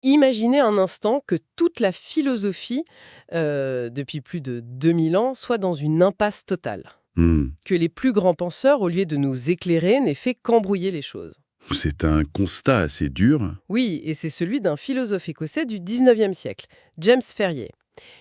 Imaginez un instant que toute la philosophie, depuis plus de 2000 ans, soit dans une impasse totale. Hmm, Que les plus grands penseurs, au lieu de nous éclairer, n'aient fait qu'embrouiller les choses. c'est un constat assez dur. Oui, et c'est celui d'un philosophe écossais du 19e siècle, James Ferrier.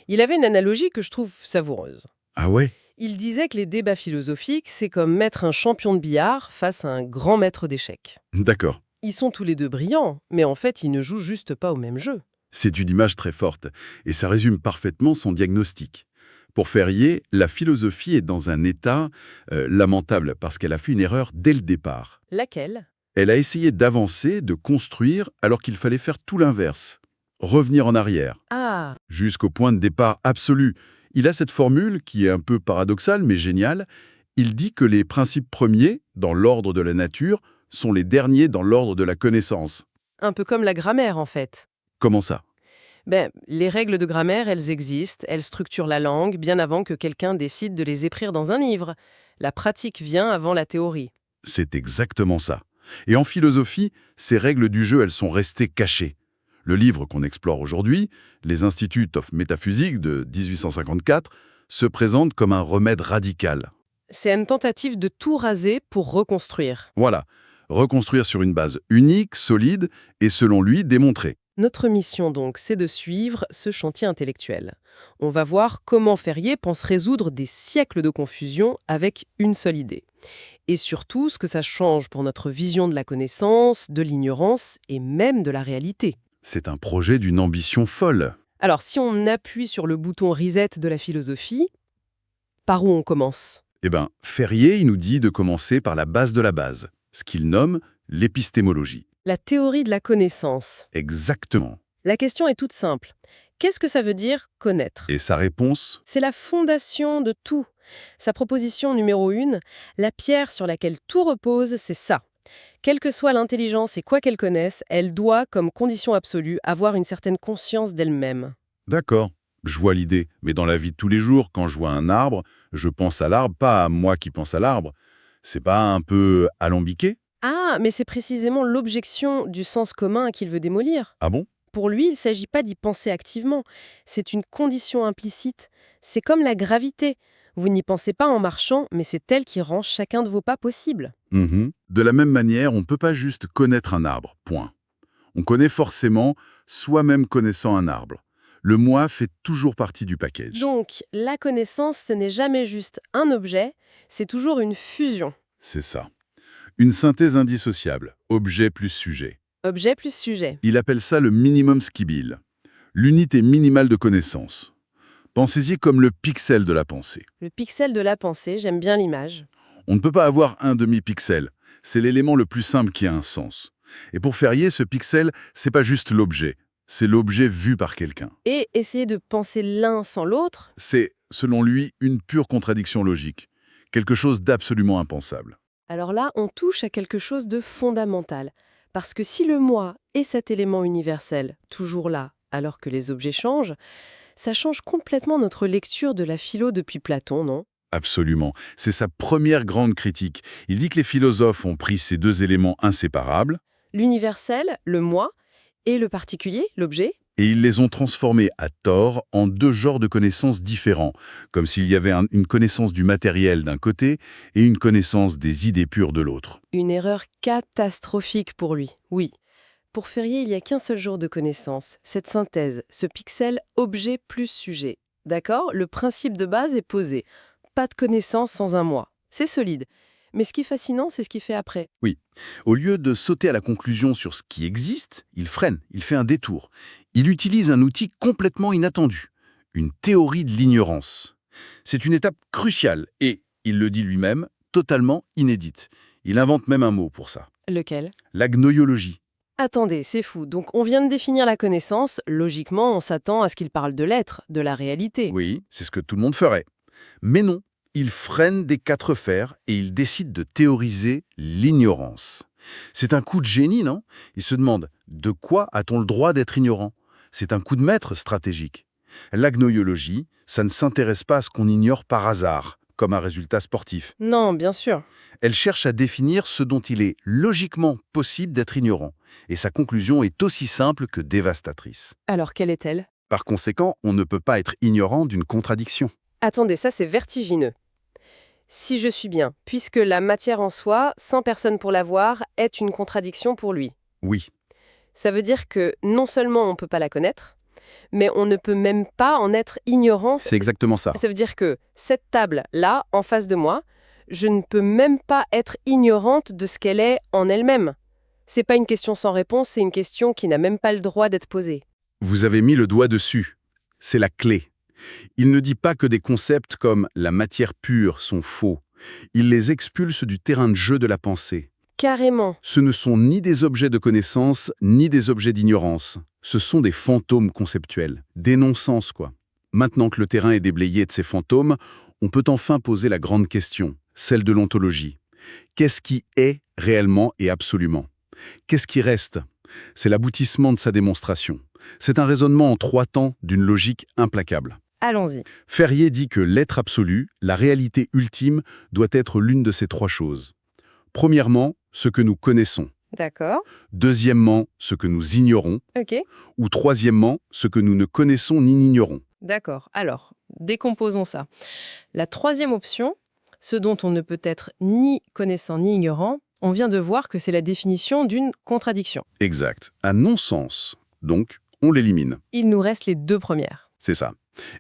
Il avait une analogie que je trouve savoureuse. Ah ouais? Il disait que les débats philosophiques, c'est comme mettre un champion de billard face à un grand maître d'échecs. D'accord. Ils sont tous les deux brillants, mais en fait, ils ne jouent juste pas au même jeu. C'est une image très forte, et ça résume parfaitement son diagnostic. Pour Ferrier, la philosophie est dans un état lamentable parce qu'elle a fait une erreur dès le départ. Laquelle? Elle a essayé d'avancer, de construire, alors qu'il fallait faire tout l'inverse. Revenir en arrière, Ah, jusqu'au point de départ absolu. Il a cette formule qui est un peu paradoxale mais géniale. Il dit que les principes premiers, dans l'ordre de la nature, sont les derniers dans l'ordre de la connaissance. un peu comme la grammaire en fait. Comment ça? Les règles de grammaire, elles existent, elles structurent la langue bien avant que quelqu'un décide de les écrire dans un livre. La pratique vient avant la théorie. C'est exactement ça. Et en philosophie, ces règles du jeu, elles sont restées cachées. Le livre qu'on explore aujourd'hui, Les Institutes of Metaphysics de 1854, se présente comme un remède radical. C'est une tentative de tout raser pour reconstruire. Voilà, reconstruire sur une base unique, solide et selon lui démontrée. Notre mission donc, c'est de suivre ce chantier intellectuel. On va voir comment Ferrier pense résoudre des siècles de confusion avec une seule idée. Et surtout, ce que ça change pour notre vision de la connaissance, de l'ignorance et même de la réalité. C'est un projet d'une ambition folle. Alors, si on appuie sur le bouton reset de la philosophie, par où on commence? Eh bien, Ferrier, il nous dit de commencer par la base de la base, ce qu'il nomme l'épistémologie. La théorie de la connaissance. Exactement. La question est toute simple. Qu'est-ce que ça veut dire connaître? Et sa réponse? C'est la fondation de tout. Sa proposition numéro 1, la pierre sur laquelle tout repose, c'est ça. Quelle que soit l'intelligence et quoi qu'elle connaisse, elle doit, comme condition absolue, avoir une certaine conscience d'elle-même. D'accord, je vois l'idée. Mais dans la vie de tous les jours, quand je vois un arbre, je pense à l'arbre, pas à moi qui pense à l'arbre. C'est pas un peu alambiqué? Ah, mais c'est précisément l'objection du sens commun qu'il veut démolir. Ah bon? Pour lui, il ne s'agit pas d'y penser activement. C'est une condition implicite. C'est comme la gravité. Vous n'y pensez pas en marchant, mais c'est elle qui rend chacun de vos pas possible. Mhm. De la même manière, on ne peut pas juste connaître un arbre, point. On connaît forcément, soi-même connaissant un arbre. Le moi fait toujours partie du package. Donc, la connaissance, ce n'est jamais juste un objet, c'est toujours une fusion. C'est ça. Une synthèse indissociable, objet plus sujet. Objet plus sujet. Il appelle ça le minimum skibil, l'unité minimale de connaissance. Pensez-y comme le pixel de la pensée. Le pixel de la pensée, j'aime bien l'image. On ne peut pas avoir un demi-pixel. C'est l'élément le plus simple qui a un sens. Et pour Ferrier, ce pixel, c'est pas juste l'objet. C'est l'objet vu par quelqu'un. Et essayer de penser l'un sans l'autre, C'est, selon lui, une pure contradiction logique. Quelque chose d'absolument impensable. alors là, on touche à quelque chose de fondamental. Parce que si le moi est cet élément universel, toujours là, alors que les objets changent, ça change complètement notre lecture de la philo depuis Platon, non? Absolument. C'est sa première grande critique. Il dit que les philosophes ont pris ces deux éléments inséparables L'universel, le moi, et le particulier, l'objet, et ils les ont transformés à tort en deux genres de connaissances différents, comme s'il y avait une connaissance du matériel d'un côté et une connaissance des idées pures de l'autre. une erreur catastrophique pour lui, oui. Pour Ferrier, il n'y a qu'un seul jour de connaissance, cette synthèse, ce pixel objet plus sujet. D'accord? Le principe de base est posé. Pas de connaissance sans un moi. C'est solide. Mais ce qui est fascinant, c'est ce qu'il fait après. Oui. Au lieu de sauter à la conclusion sur ce qui existe, il freine, il fait un détour. Il utilise un outil complètement inattendu, une théorie de l'ignorance. C'est une étape cruciale et, il le dit lui-même, totalement inédite. Il invente même un mot pour ça. Lequel? La gnoiologie. Attendez, c'est fou. Donc on vient de définir la connaissance. Logiquement, on s'attend à ce qu'il parle de l'être, de la réalité. Oui, c'est ce que tout le monde ferait. Mais non, il freine des quatre fers et il décide de théoriser l'ignorance. C'est un coup de génie, non? Il se demande, de quoi a-t-on le droit d'être ignorant? C'est un coup de maître stratégique. La gnoiologie, ça ne s'intéresse pas à ce qu'on ignore par hasard, comme un résultat sportif. Non, bien sûr. Elle cherche à définir ce dont il est logiquement possible d'être ignorant. Et sa conclusion est aussi simple que dévastatrice. Alors, quelle est-elle? Par conséquent, on ne peut pas être ignorant d'une contradiction. Attendez, ça c'est vertigineux. Si je suis bien, puisque la matière en soi, sans personne pour la voir, est une contradiction pour lui. Oui, Ça veut dire que non seulement on ne peut pas la connaître, mais on ne peut même pas en être ignorant. c'est exactement ça. Ça veut dire que cette table-là, en face de moi, je ne peux même pas être ignorante de ce qu'elle est en elle-même. C'est pas une question sans réponse, c'est une question qui n'a même pas le droit d'être posée. Vous avez mis le doigt dessus. C'est la clé. Il ne dit pas que des concepts comme la matière pure sont faux. Il les expulse du terrain de jeu de la pensée. Carrément. Ce ne sont ni des objets de connaissance, ni des objets d'ignorance. Ce sont des fantômes conceptuels. Des non-sens, quoi. Maintenant que le terrain est déblayé de ces fantômes, on peut enfin poser la grande question, celle de l'ontologie. Qu'est-ce qui est réellement et absolument? Qu'est-ce qui reste? C'est l'aboutissement de sa démonstration. C'est un raisonnement en 3 temps d'une logique implacable. Allons-y. Ferrier dit que l'être absolu, la réalité ultime, doit être l'une de ces 3 choses. Premièrement, ce que nous connaissons. D'accord. Deuxièmement, ce que nous ignorons. Ok. Ou troisièmement, ce que nous ne connaissons ni n'ignorons. D'accord. Alors, décomposons ça. La troisième option, ce dont on ne peut être ni connaissant ni ignorant, on vient de voir que c'est la définition d'une contradiction. Exact. Un non-sens. Donc, on l'élimine. Il nous reste les 2 premières. C'est ça.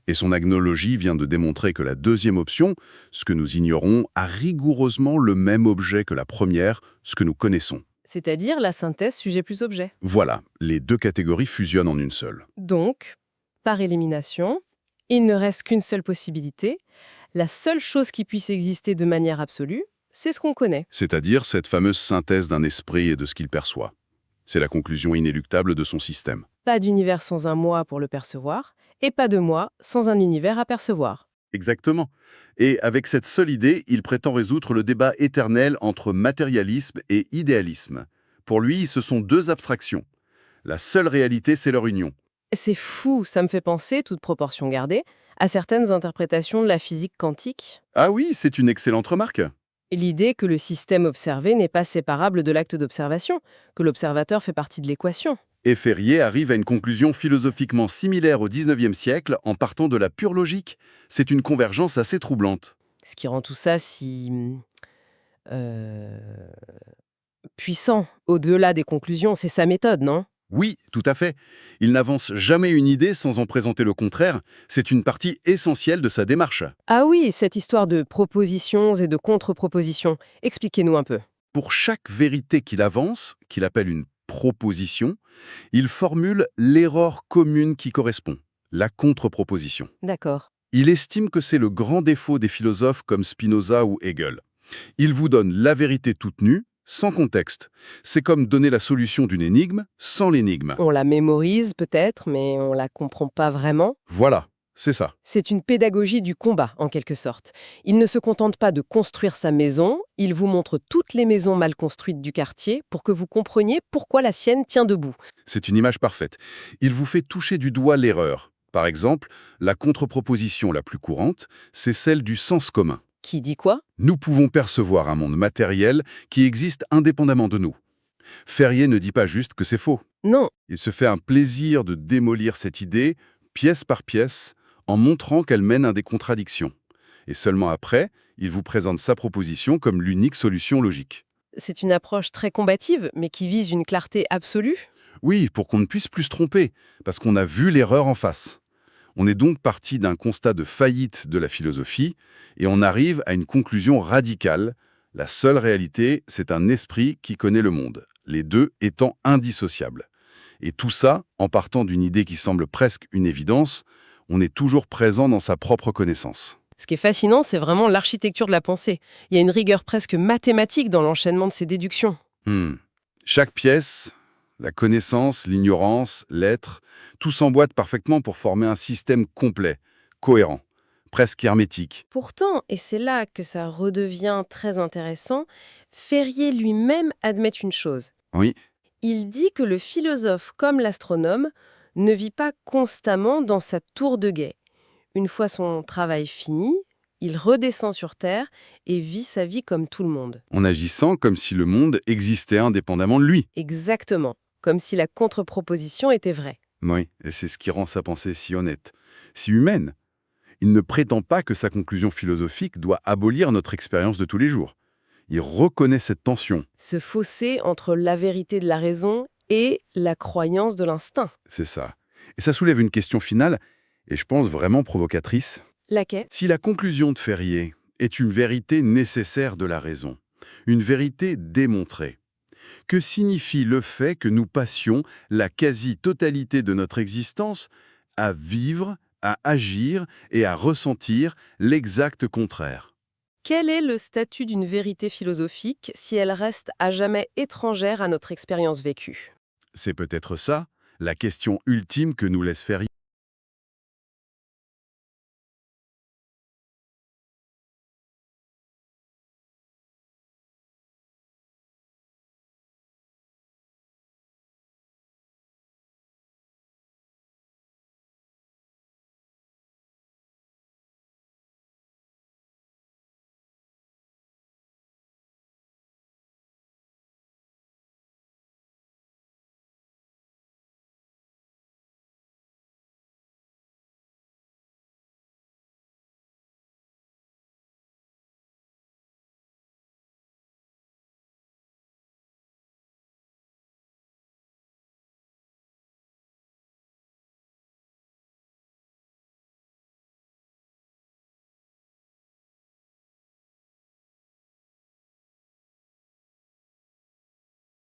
Et son agnologie vient de démontrer que la deuxième option, ce que nous ignorons, a rigoureusement le même objet que la première, ce que nous connaissons. C'est-à-dire la synthèse sujet plus objet. Voilà, les 2 catégories fusionnent en une seule. Donc, par élimination, il ne reste qu'une seule possibilité. La seule chose qui puisse exister de manière absolue, c'est ce qu'on connaît. C'est-à-dire cette fameuse synthèse d'un esprit et de ce qu'il perçoit. C'est la conclusion inéluctable de son système. Pas d'univers sans un moi pour le percevoir, et pas de moi sans un univers à percevoir. Exactement. Et avec cette seule idée, il prétend résoudre le débat éternel entre matérialisme et idéalisme. Pour lui, ce sont 2 abstractions. La seule réalité, c'est leur union. C'est fou, ça me fait penser, toute proportion gardée, à certaines interprétations de la physique quantique. Ah oui, c'est une excellente remarque. L'idée que le système observé n'est pas séparable de l'acte d'observation, que l'observateur fait partie de l'équation. Et Ferrier arrive à une conclusion philosophiquement similaire au XIXe siècle en partant de la pure logique. C'est une convergence assez troublante. Ce qui rend tout ça si puissant. Au-delà des conclusions, c'est sa méthode, non? Oui, tout à fait. Il n'avance jamais une idée sans en présenter le contraire. C'est une partie essentielle de sa démarche. Ah oui, cette histoire de propositions et de contre-propositions. Expliquez-nous un peu. Pour chaque vérité qu'il avance, qu'il appelle une proposition, il formule l'erreur commune qui correspond, la contre-proposition. D'accord. Il estime que c'est le grand défaut des philosophes comme Spinoza ou Hegel. Il vous donne la vérité toute nue, sans contexte. C'est comme donner la solution d'une énigme sans l'énigme. On la mémorise peut-être, mais on la comprend pas vraiment. Voilà, c'est ça. C'est une pédagogie du combat, en quelque sorte. Il ne se contente pas de construire sa maison, il vous montre toutes les maisons mal construites du quartier pour que vous compreniez pourquoi la sienne tient debout. C'est une image parfaite. Il vous fait toucher du doigt l'erreur. Par exemple, la contre-proposition la plus courante, c'est celle du sens commun. Qui dit quoi? Nous pouvons percevoir un monde matériel qui existe indépendamment de nous. Ferrier ne dit pas juste que c'est faux. Non, Il se fait un plaisir de démolir cette idée, pièce par pièce, en montrant qu'elle mène à des contradictions. Et seulement après, il vous présente sa proposition comme l'unique solution logique. c'est une approche très combative, mais qui vise une clarté absolue. Oui, pour qu'on ne puisse plus se tromper, parce qu'on a vu l'erreur en face. On est donc parti d'un constat de faillite de la philosophie, et on arrive à une conclusion radicale. La seule réalité, c'est un esprit qui connaît le monde, les 2 étant indissociables. Et tout ça, en partant d'une idée qui semble presque une évidence, on est toujours présent dans sa propre connaissance. Ce qui est fascinant, c'est vraiment l'architecture de la pensée. Il y a une rigueur presque mathématique dans l'enchaînement de ces déductions. Chaque pièce, la connaissance, l'ignorance, l'être, tout s'emboîte parfaitement pour former un système complet, cohérent, presque hermétique. Pourtant, et c'est là que ça redevient très intéressant, Ferrier lui-même admet une chose. Oui, Il dit que le philosophe comme l'astronome ne vit pas constamment dans sa tour de guet. Une fois son travail fini, Il redescend sur Terre et vit sa vie comme tout le monde. En agissant comme si le monde existait indépendamment de lui. Exactement, comme si la contre-proposition était vraie. Oui, et c'est ce qui rend sa pensée si honnête, si humaine. Il ne prétend pas que sa conclusion philosophique doit abolir notre expérience de tous les jours. Il reconnaît cette tension. Ce fossé entre la vérité de la raison et la croyance de l'instinct. C'est ça. Et ça soulève une question finale, et je pense vraiment provocatrice. Laquelle? Si la conclusion de Ferrier est une vérité nécessaire de la raison, une vérité démontrée, que signifie le fait que nous passions la quasi-totalité de notre existence à vivre, à agir et à ressentir l'exact contraire? Quel est le statut d'une vérité philosophique si elle reste à jamais étrangère à notre expérience vécue? C'est peut-être ça, la question ultime que nous laisse Ferrier.